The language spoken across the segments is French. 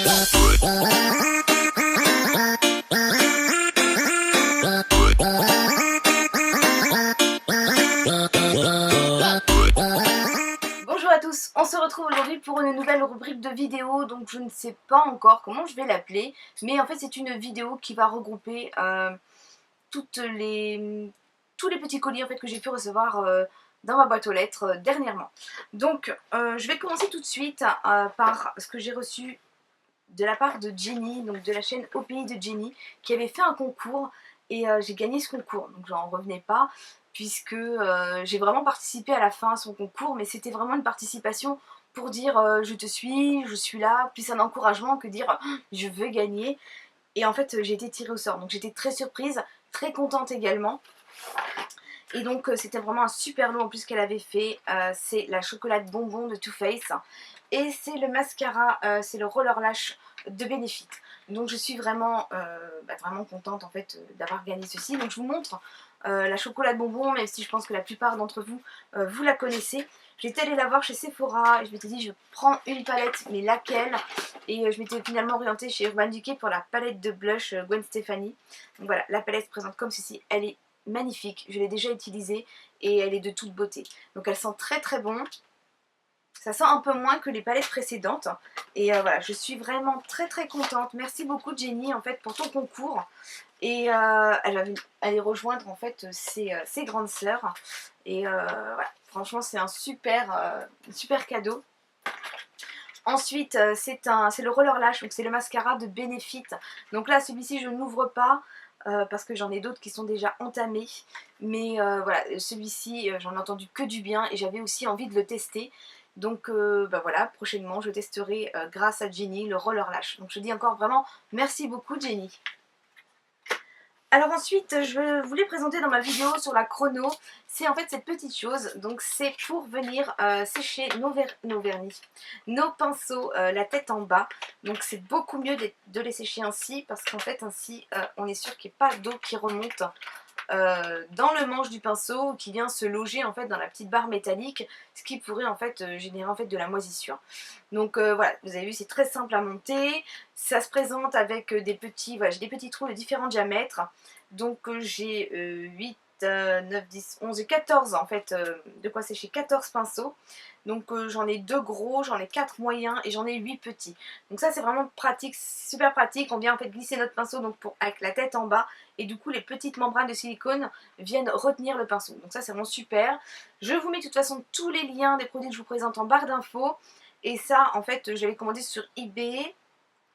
Bonjour à tous, on se retrouve aujourd'hui pour une nouvelle rubrique de vidéo, donc je ne sais pas encore comment je vais l'appeler, mais en fait c'est une vidéo qui va regrouper tous les petits colis en fait, que j'ai pu recevoir dans ma boîte aux lettres dernièrement. Donc je vais commencer tout de suite par ce que j'ai reçu de la part de Jenny, donc de la chaîne Au Pays de Jenny, qui avait fait un concours et j'ai gagné ce concours, donc j'en revenais pas puisque j'ai vraiment participé à la fin à son concours, mais c'était vraiment une participation pour dire je te suis, je suis là, plus un encouragement que dire je veux gagner. Et en fait j'ai été tirée au sort, donc j'étais très surprise, très contente également. Et donc c'était vraiment un super lot en plus qu'elle avait fait, c'est la chocolate bonbon de Too Faced et c'est le mascara, c'est le Roller Lash de Benefit. Donc je suis vraiment, vraiment contente en fait d'avoir gagné ceci. Donc je vous montre la chocolate bonbon, même si je pense que la plupart d'entre vous, vous la connaissez. J'étais allée la voir chez Sephora et je m'étais dit je prends une palette, mais laquelle? Et je m'étais finalement orientée chez Urban Decay pour la palette de blush Gwen Stefani. Donc voilà, la palette se présente comme ceci, elle est magnifique, je l'ai déjà utilisée et elle est de toute beauté. Donc elle sent très très bon. Ça sent un peu moins que les palettes précédentes. Et voilà, je suis vraiment très très contente. Merci beaucoup Jenny en fait pour ton concours. Et elle va aller rejoindre en fait ses grandes sœurs. Et voilà, franchement c'est un super cadeau. Ensuite, c'est le Roller Lash, donc c'est le mascara de Benefit. Donc là, celui-ci, je n'ouvre pas parce que j'en ai d'autres qui sont déjà entamés. Mais voilà, celui-ci, j'en ai entendu que du bien et j'avais aussi envie de le tester. Donc voilà, prochainement, je testerai grâce à Jenny le Roller Lash. Donc je dis encore vraiment merci beaucoup Jenny. Alors ensuite, je voulais présenter dans ma vidéo sur la chrono, c'est en fait cette petite chose, donc c'est pour venir sécher nos vernis, nos pinceaux, la tête en bas. Donc c'est beaucoup mieux de les sécher ainsi, parce qu'en fait ainsi on est sûr qu'il n'y ait pas d'eau qui remonte dans le manche du pinceau, qui vient se loger en fait dans la petite barre métallique, ce qui pourrait en fait générer en fait de la moisissure. Donc voilà, vous avez vu, c'est très simple à monter. Ça se présente avec des petits, voilà, j'ai des petits trous de différents diamètres. Donc j'ai 8, 9, 10, 11 et 14 en fait, de quoi sécher 14 pinceaux. Donc j'en ai 2 gros, j'en ai 4 moyens et j'en ai 8 petits. Donc ça c'est vraiment pratique, super pratique. On vient en fait glisser notre pinceau donc avec la tête en bas et du coup les petites membranes de silicone viennent retenir le pinceau. Donc ça c'est vraiment super. Je vous mets de toute façon tous les liens des produits que je vous présente en barre d'infos. Et ça en fait j'avais commandé sur eBay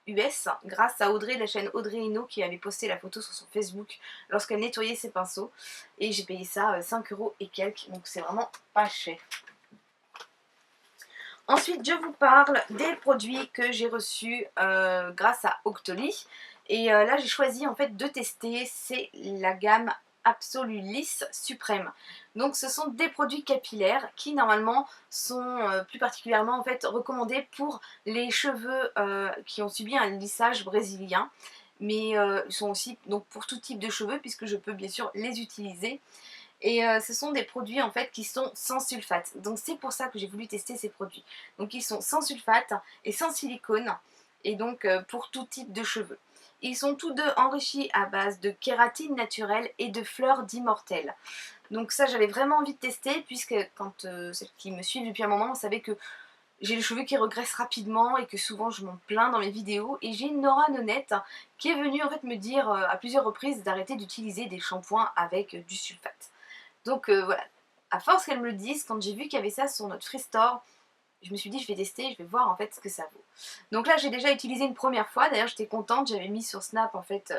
US grâce à Audrey de la chaîne Audrey Eno qui avait posté la photo sur son Facebook lorsqu'elle nettoyait ses pinceaux. Et j'ai payé ça 5 € et quelques, donc c'est vraiment pas cher. Ensuite, je vous parle des produits que j'ai reçus grâce à Octoly. Et là, j'ai choisi en fait de tester, c'est la gamme Absolulis Suprême. Donc, ce sont des produits capillaires qui normalement sont plus particulièrement en fait recommandés pour les cheveux qui ont subi un lissage brésilien. Mais ils sont aussi donc pour tout type de cheveux puisque je peux bien sûr les utiliser. Et ce sont des produits en fait qui sont sans sulfate. Donc c'est pour ça que j'ai voulu tester ces produits. Donc ils sont sans sulfate et sans silicone. Et donc pour tout type de cheveux. Ils sont tous deux enrichis à base de kératine naturelle et de fleurs d'immortelle. Donc ça j'avais vraiment envie de tester puisque quand celles qui me suivent depuis un moment, vous savez que j'ai les cheveux qui regressent rapidement et que souvent je m'en plains dans mes vidéos. Et j'ai une Nora Nonette qui est venue en fait me dire à plusieurs reprises d'arrêter d'utiliser des shampoings avec du sulfate. Donc voilà, à force qu'elle me le dise, quand j'ai vu qu'il y avait ça sur notre Free Store, je me suis dit je vais tester, je vais voir en fait ce que ça vaut. Donc là j'ai déjà utilisé une première fois, d'ailleurs j'étais contente, j'avais mis sur Snap en fait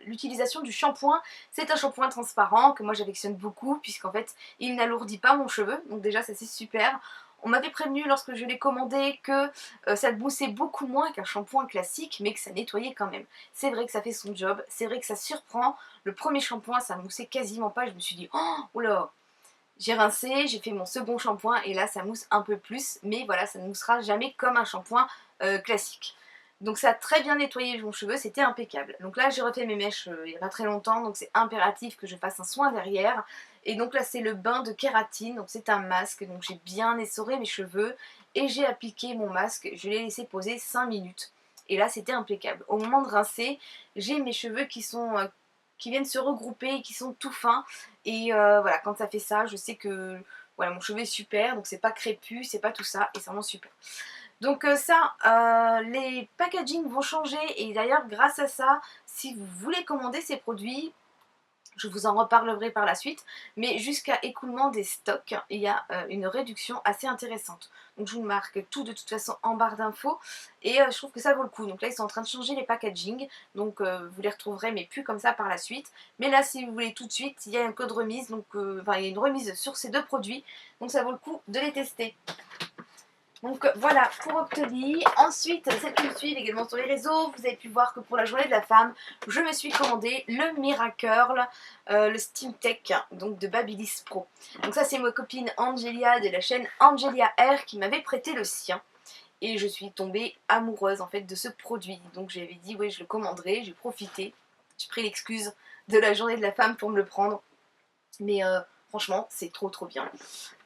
l'utilisation du shampoing. C'est un shampoing transparent que moi j'affectionne beaucoup puisqu'en fait il n'alourdit pas mon cheveu, donc déjà ça c'est super. On m'avait prévenu lorsque je l'ai commandé que ça moussait beaucoup moins qu'un shampoing classique, mais que ça nettoyait quand même. C'est vrai que ça fait son job, c'est vrai que ça surprend. Le premier shampoing, ça moussait quasiment pas. Je me suis dit, oh oula, j'ai rincé, j'ai fait mon second shampoing et là ça mousse un peu plus, mais voilà, ça ne moussera jamais comme un shampoing classique. Donc ça a très bien nettoyé mon cheveu, c'était impeccable. Donc là j'ai refait mes mèches il n'y a pas très longtemps, donc c'est impératif que je fasse un soin derrière. Et donc là c'est le bain de kératine, donc c'est un masque, donc j'ai bien essoré mes cheveux et j'ai appliqué mon masque, je l'ai laissé poser 5 minutes. Et là c'était impeccable. Au moment de rincer, j'ai mes cheveux qui viennent se regrouper, qui sont tout fins. Et voilà, quand ça fait ça, je sais que voilà, mon cheveu est super, donc c'est pas crépus, c'est pas tout ça, et c'est vraiment super. Donc les packaging vont changer, et d'ailleurs grâce à ça, si vous voulez commander ces produits, je vous en reparlerai par la suite, mais jusqu'à écoulement des stocks, il y a une réduction assez intéressante. Donc je vous marque tout de toute façon en barre d'infos, et je trouve que ça vaut le coup. Donc là ils sont en train de changer les packaging, donc vous les retrouverez mais plus comme ça par la suite. Mais là si vous voulez tout de suite, il y a un code remise, donc enfin il y a une remise sur ces deux produits, donc ça vaut le coup de les tester. Donc voilà pour Octoly. Ensuite, celles qui me suivent également sur les réseaux, vous avez pu voir que pour la journée de la femme, je me suis commandé le Miracurl, le Steam Tech, donc de Babyliss Pro. Donc ça c'est ma copine Angelia de la chaîne Angelia Air qui m'avait prêté le sien. Et je suis tombée amoureuse en fait de ce produit. Donc j'avais dit oui je le commanderai, j'ai profité. J'ai pris l'excuse de la journée de la femme pour me le prendre. Mais franchement c'est trop bien.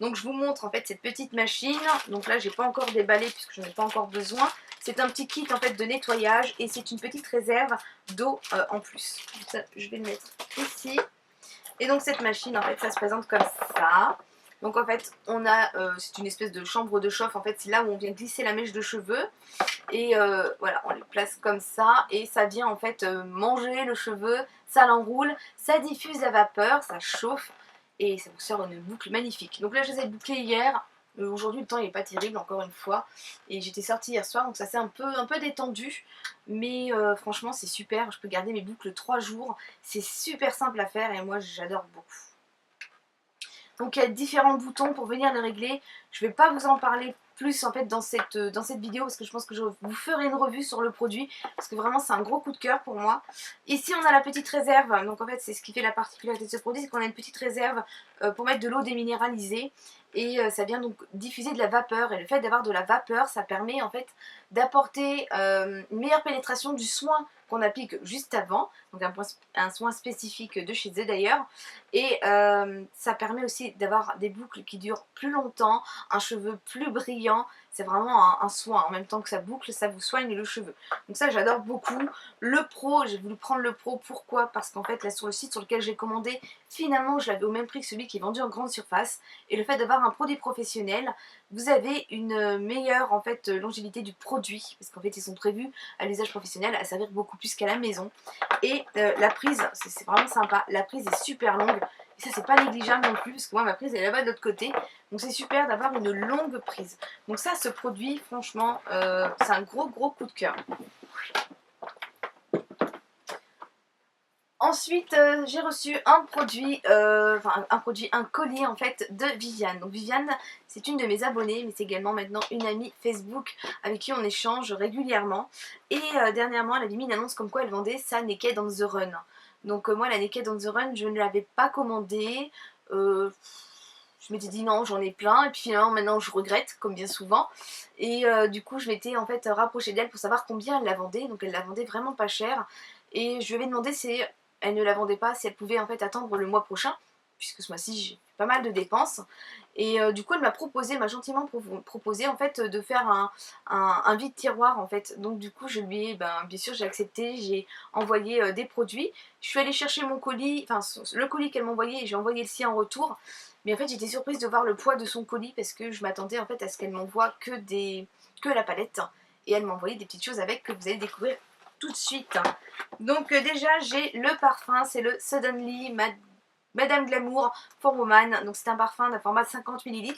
Donc je vous montre en fait cette petite machine. Donc là j'ai pas encore déballé puisque je n'en ai pas encore besoin. C'est un petit kit en fait de nettoyage et c'est une petite réserve d'eau en plus. Donc ça, je vais le mettre ici. Et donc cette machine en fait ça se présente comme ça. Donc en fait on a, c'est une espèce de chambre de chauffe en fait, c'est là où on vient glisser la mèche de cheveux. Et voilà, on les place comme ça et ça vient en fait manger le cheveu, ça l'enroule, ça diffuse la vapeur, ça chauffe et ça vous sort une boucle magnifique. Donc là je les ai bouclées hier, aujourd'hui le temps il n'est pas terrible encore une fois et j'étais sortie hier soir donc ça s'est un peu détendu mais franchement c'est super, je peux garder mes boucles 3 jours, c'est super simple à faire et moi j'adore beaucoup. Donc il y a différents boutons pour venir les régler. Je ne vais pas vous en parler plus en fait dans cette vidéo parce que je pense que je vous ferai une revue sur le produit parce que vraiment c'est un gros coup de cœur pour moi. Ici on a la petite réserve, donc en fait c'est ce qui fait la particularité de ce produit, c'est qu'on a une petite réserve pour mettre de l'eau déminéralisée et ça vient donc diffuser de la vapeur et le fait d'avoir de la vapeur ça permet en fait d'apporter une meilleure pénétration du soin qu'on applique juste avant, donc un soin spécifique de chez eux d'ailleurs, et ça permet aussi d'avoir des boucles qui durent plus longtemps, un cheveu plus brillant, c'est vraiment un soin, en même temps que ça boucle, ça vous soigne le cheveu. Donc ça j'adore beaucoup. Le Pro, j'ai voulu prendre le Pro, pourquoi? Parce qu'en fait là sur le site sur lequel j'ai commandé, finalement je l'avais au même prix que celui qui est vendu en grande surface, et le fait d'avoir un produit professionnel, vous avez une meilleure en fait longévité du produit, parce qu'en fait ils sont prévus à l'usage professionnel à servir beaucoup plus qu'à la maison. Et la prise, c'est vraiment sympa, la prise est super longue, et ça c'est pas négligeable non plus, parce que moi ma prise elle est là-bas de l'autre côté, donc c'est super d'avoir une longue prise. Donc ça, ce produit, franchement, c'est un gros coup de cœur. Ensuite, j'ai reçu un produit, un colis en fait de Viviane. Donc Viviane, c'est une de mes abonnées, mais c'est également maintenant une amie Facebook avec qui on échange régulièrement. Et dernièrement, elle avait mis une annonce comme quoi elle vendait sa Naked on the Run. Donc moi, la Naked on the Run, je ne l'avais pas commandée. Je m'étais dit non, j'en ai plein, et puis finalement maintenant je regrette, comme bien souvent. Et du coup, je m'étais en fait rapprochée d'elle pour savoir combien elle la vendait. Donc elle la vendait vraiment pas cher. Et je lui avais demandé si elle ne la vendait pas, si elle pouvait en fait attendre le mois prochain, puisque ce mois-ci j'ai pas mal de dépenses. Et du coup elle m'a gentiment proposé en fait de faire un vide tiroir en fait. Donc du coup je lui ai, bien sûr j'ai accepté, j'ai envoyé des produits. Je suis allée chercher mon colis, enfin le colis qu'elle m'envoyait et j'ai envoyé le sien en retour. Mais en fait j'étais surprise de voir le poids de son colis parce que je m'attendais en fait à ce qu'elle m'envoie que la palette. Et elle m'a envoyé des petites choses avec que vous allez découvrir tout de suite. Donc déjà j'ai le parfum, c'est le Suddenly Madame Glamour for Woman. Donc c'est un parfum d'un format de 50 ml.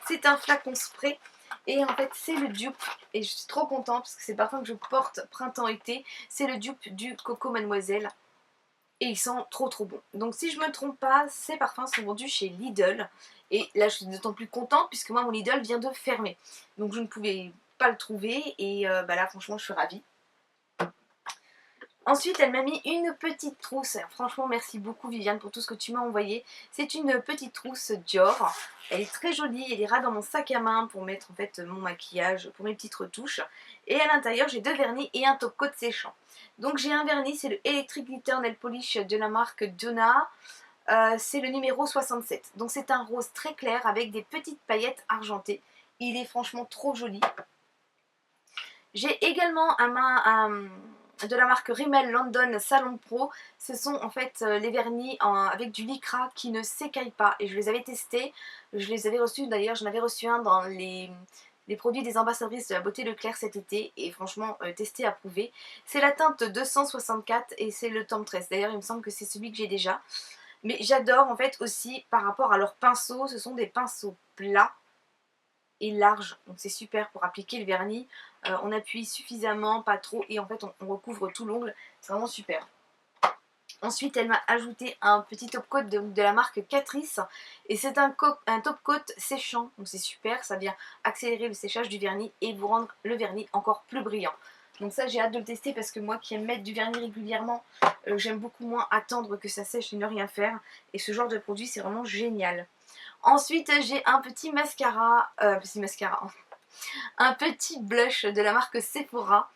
C'est un flacon spray. Et en fait c'est le dupe, et je suis trop contente parce que c'est le parfum que je porte printemps-été. C'est le dupe du Coco Mademoiselle. Et ils sont trop bons. Donc si je me trompe pas, ces parfums sont vendus chez Lidl. Et là je suis d'autant plus contente puisque moi mon Lidl vient de fermer. Donc je ne pouvais pas le trouver et là franchement je suis ravie. Ensuite, elle m'a mis une petite trousse. Franchement, merci beaucoup Viviane pour tout ce que tu m'as envoyé. C'est une petite trousse Dior. Elle est très jolie, elle ira dans mon sac à main pour mettre en fait mon maquillage, pour mes petites retouches. Et à l'intérieur, j'ai 2 vernis et un top coat séchant. Donc j'ai un vernis, c'est le Electric Glitter Nail Polish de la marque Donna. C'est le numéro 67. Donc c'est un rose très clair avec des petites paillettes argentées. Il est franchement trop joli. J'ai également de la marque Rimmel London Salon Pro. Ce sont en fait les vernis avec du lycra qui ne s'écaillent pas. Et je les avais testés. Je les avais reçus, d'ailleurs j'en avais reçu un dans les produits des ambassadrices de la beauté Leclerc cet été. Et franchement, testé, approuvé. C'est la teinte 264 et c'est le tome 13. D'ailleurs il me semble que c'est celui que j'ai déjà. Mais j'adore en fait aussi par rapport à leurs pinceaux. Ce sont des pinceaux plats et large, donc c'est super pour appliquer le vernis. On appuie suffisamment, pas trop, et en fait on recouvre tout l'ongle, c'est vraiment super. Ensuite elle m'a ajouté un petit top coat de la marque Catrice, et c'est un top coat séchant, donc c'est super, ça vient accélérer le séchage du vernis et vous rendre le vernis encore plus brillant. Donc ça j'ai hâte de le tester parce que moi qui aime mettre du vernis régulièrement, j'aime beaucoup moins attendre que ça sèche et ne rien faire, et ce genre de produit c'est vraiment génial. Ensuite j'ai un petit mascara, un petit blush de la marque Sephora.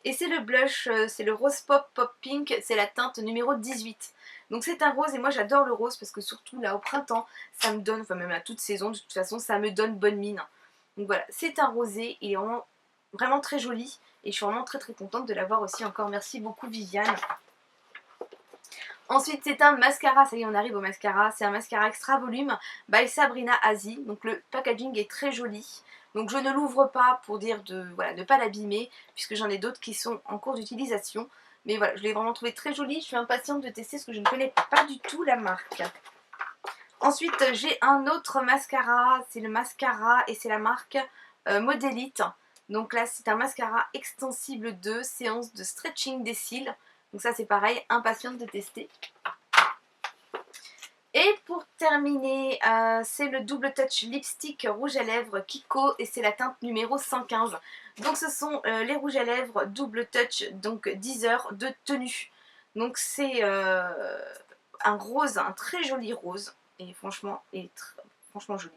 Et c'est le blush, c'est le Rose Pop Pop Pink, c'est la teinte numéro 18. Donc c'est un rose et moi j'adore le rose parce que surtout là au printemps, ça me donne, enfin même à toute saison de toute façon, ça me donne bonne mine. Donc voilà, c'est un rosé et vraiment très joli. Et je suis vraiment très contente de l'avoir aussi encore. Merci beaucoup Viviane. Ensuite c'est un mascara, ça y est on arrive au mascara, c'est un mascara extra volume by Sabrina Azie. Donc le packaging est très joli. Donc je ne l'ouvre pas pour dire de ne pas l'abîmer puisque j'en ai d'autres qui sont en cours d'utilisation. Mais voilà, je l'ai vraiment trouvé très joli, je suis impatiente de tester parce que je ne connais pas du tout la marque. Ensuite j'ai un autre mascara, c'est le mascara et c'est la marque Modelite. Donc là c'est un mascara extensible de séance de stretching des cils. Donc ça c'est pareil, impatiente de tester. Et pour terminer, c'est le Double Touch Lipstick rouge à lèvres Kiko et c'est la teinte numéro 115. Donc ce sont les rouges à lèvres Double Touch, donc 10 heures de tenue. Donc c'est un rose, un très joli rose et franchement joli.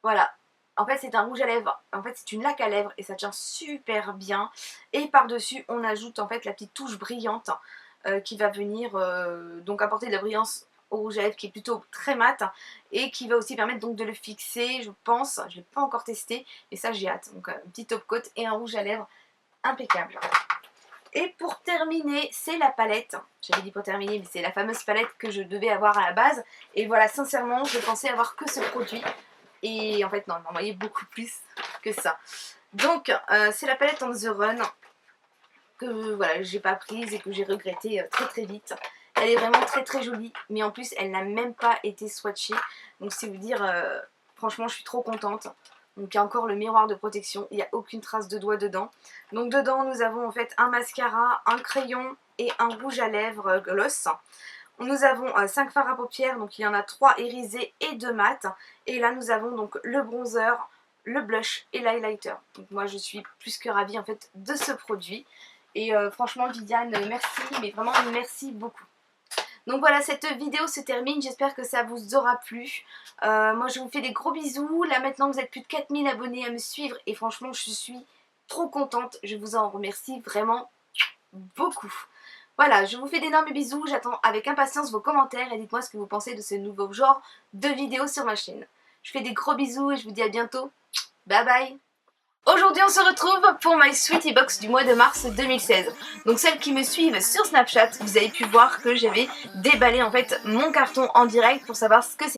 Voilà. En fait c'est un rouge à lèvres, en fait c'est une laque à lèvres et ça tient super bien. Et par dessus on ajoute en fait la petite touche brillante qui va venir donc apporter de la brillance au rouge à lèvres qui est plutôt très mat. Et qui va aussi permettre donc de le fixer je pense, je ne l'ai pas encore testé mais ça j'ai hâte. Donc un petit top coat et un rouge à lèvres impeccable. Et pour terminer c'est la palette, j'avais dit pour terminer mais c'est la fameuse palette que je devais avoir à la base. Et voilà sincèrement je pensais avoir que ce produit. Et en fait non, il m'a envoyé beaucoup plus que ça. Donc c'est la palette On The Run que voilà, j'ai pas prise et que j'ai regretté très vite. Elle est vraiment très jolie, mais en plus elle n'a même pas été swatchée. Donc c'est vous dire, franchement je suis trop contente. Donc il y a encore le miroir de protection, il n'y a aucune trace de doigt dedans. Donc dedans nous avons en fait un mascara, un crayon et un rouge à lèvres gloss. Nous avons 5 fards à paupières, donc il y en a 3 irisés et 2 mat. Et là nous avons donc le bronzer, le blush et l'highlighter. Donc moi je suis plus que ravie en fait de ce produit. Et franchement Viviane, merci, mais vraiment merci beaucoup. Donc voilà, cette vidéo se termine, j'espère que ça vous aura plu. Moi je vous fais des gros bisous. Là maintenant vous êtes plus de 4000 abonnés à me suivre et franchement je suis trop contente. Je vous en remercie vraiment beaucoup. Voilà, je vous fais d'énormes bisous, j'attends avec impatience vos commentaires et dites-moi ce que vous pensez de ce nouveau genre de vidéo sur ma chaîne. Je fais des gros bisous et je vous dis à bientôt. Bye bye. Aujourd'hui on se retrouve pour My Sweetie Box du mois de mars 2016. Donc celles qui me suivent sur Snapchat, vous avez pu voir que j'avais déballé en fait mon carton en direct pour savoir ce que c'est.